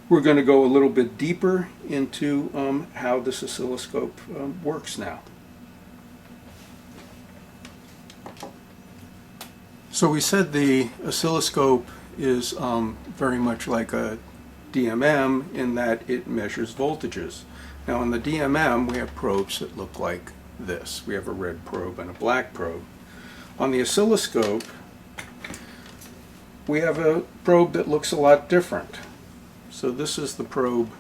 We're going to go a little bit deeper into how this oscilloscope works now. So we said the oscilloscope is very much like a DMM in that it measures voltages. Now in the DMM we have probes that look like this. We have a red probe and a black probe. On the oscilloscope we have a probe that looks a lot different. So this is the probe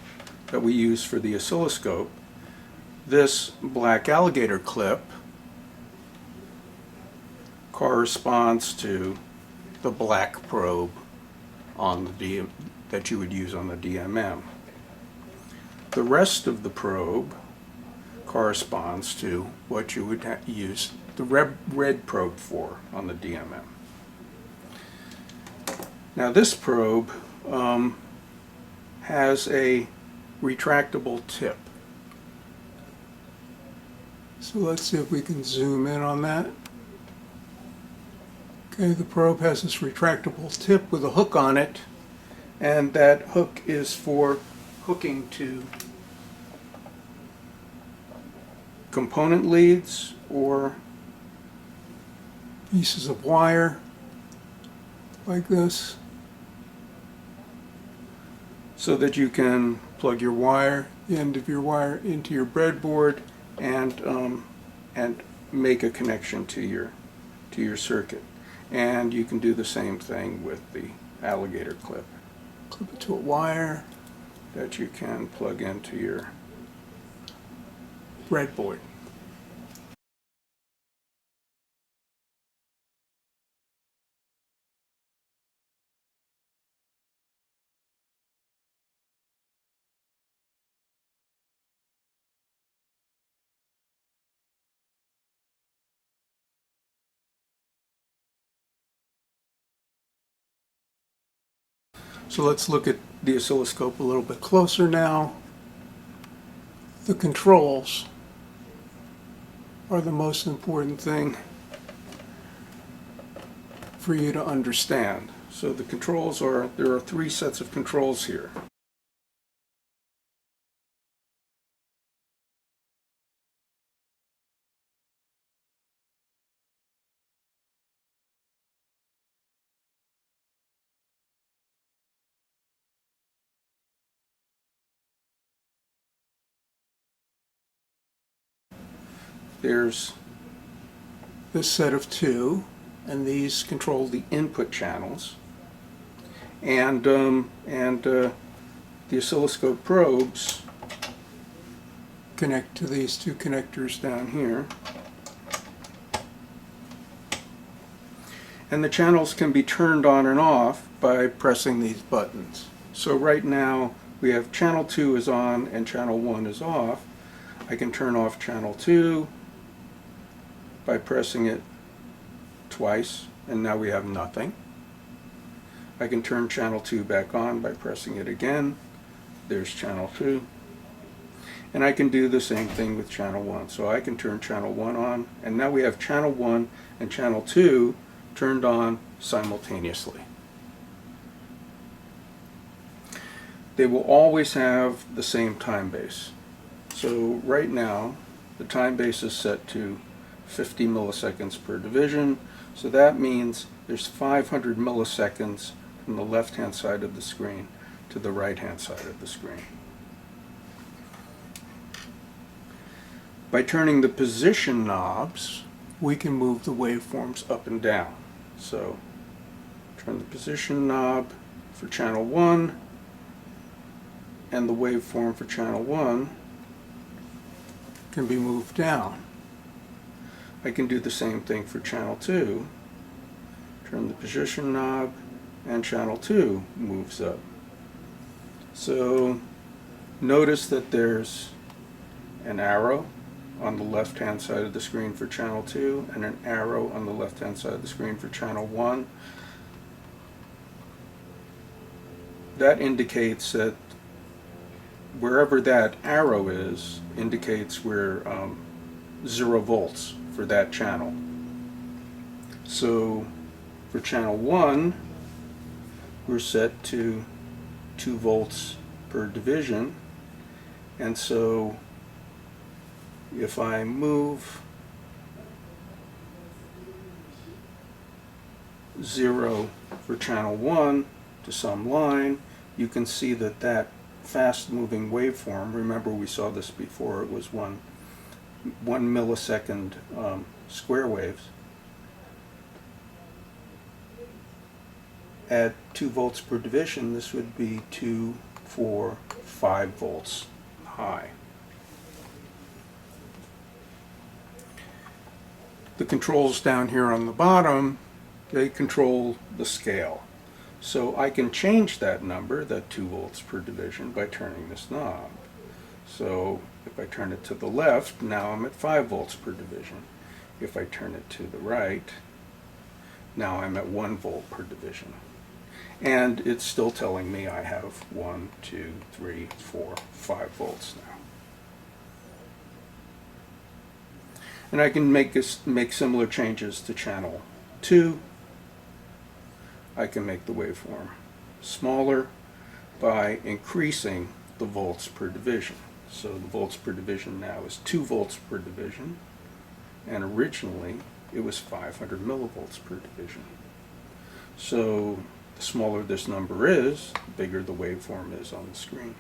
that we use for the oscilloscope. This black alligator clip corresponds to the black probe on the that you would use on the DMM. The rest of the probe corresponds to what you would use the red probe for on the DMM. Now this probe has a retractable tip. So let's see if we can zoom in on that. Okay, the probe has this retractable tip with a hook on it, and that hook is for hooking to component leads or pieces of wire like this, so that you can plug your wire, the end of your wire, into your breadboard and make a connection to your circuit. And you can do the same thing with the alligator clip. Clip it to a wire that you can plug into your breadboard. So let's look at the oscilloscope a little bit closer now. The controls are the most important thing for you to understand. So the controls are, there are 3 sets of controls here. There's this set of 2, and these control the input channels. And the oscilloscope probes connect to these 2 connectors down here. And the channels can be turned on and off by pressing these buttons. So right now we have channel 2 is on and channel 1 is off. I can turn off channel 2 by pressing it twice, and now we have nothing. I can turn channel 2 back on by pressing it again. There's channel 2. And I can do the same thing with channel 1. So I can turn channel 1 on, and now we have channel 1 and channel 2 turned on simultaneously. They will always have the same time base. So right now the time base is set to 50 milliseconds per division, so that means there's 500 milliseconds from the left hand side of the screen to the right hand side of the screen. By turning the position knobs, we can move the waveforms up and down. So turn the position knob for channel 1, and the waveform for channel 1 can be moved down. I can do the same thing for channel 2. Turn the position knob and channel 2 moves up. So notice that there's an arrow on the left hand side of the screen for channel 2 and an arrow on the left hand side of the screen for channel 1. That indicates that wherever that arrow is indicates we're 0 volts for that channel. So for channel 1 we're set to 2 volts per division, and so if I move 0 for channel 1 to some line, you can see that that fast-moving waveform, remember we saw this before, it was one millisecond square waves, at 2 volts per division, this would be 2, 4, 5 volts high. The controls down here on the bottom, they control the scale. So I can change that number, that 2 volts per division, by turning this knob. So if I turn it to the left, now I'm at 5 volts per division. If I turn it to the right, now I'm at 1 volt per division. And it's still telling me I have 1, 2, 3, 4, 5 volts now. And I can make similar changes to channel 2. I can make the waveform smaller by increasing the volts per division. So the volts per division now is 2 volts per division, and originally it was 500 millivolts per division. So the smaller this number is, the bigger the waveform is on the screen.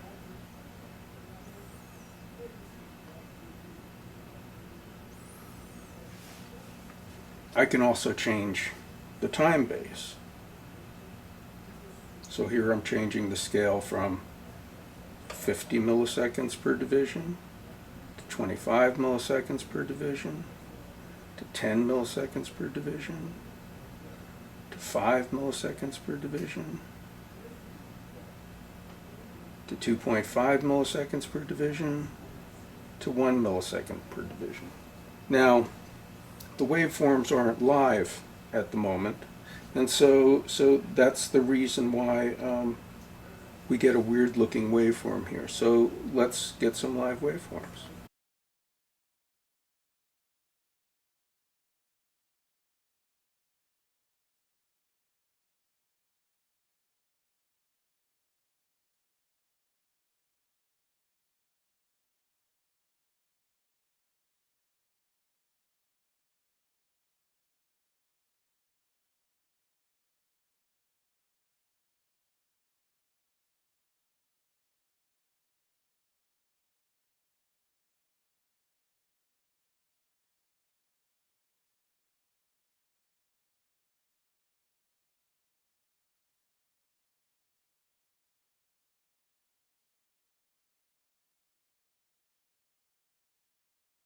I can also change the time base. So here I'm changing the scale from 50 milliseconds per division to 25 milliseconds per division to 10 milliseconds per division to 5 milliseconds per division to 2.5 milliseconds per division to 1 millisecond per division. Now, the waveforms aren't live at the moment, and so that's the reason why we get a weird looking waveform here. So let's get some live waveforms.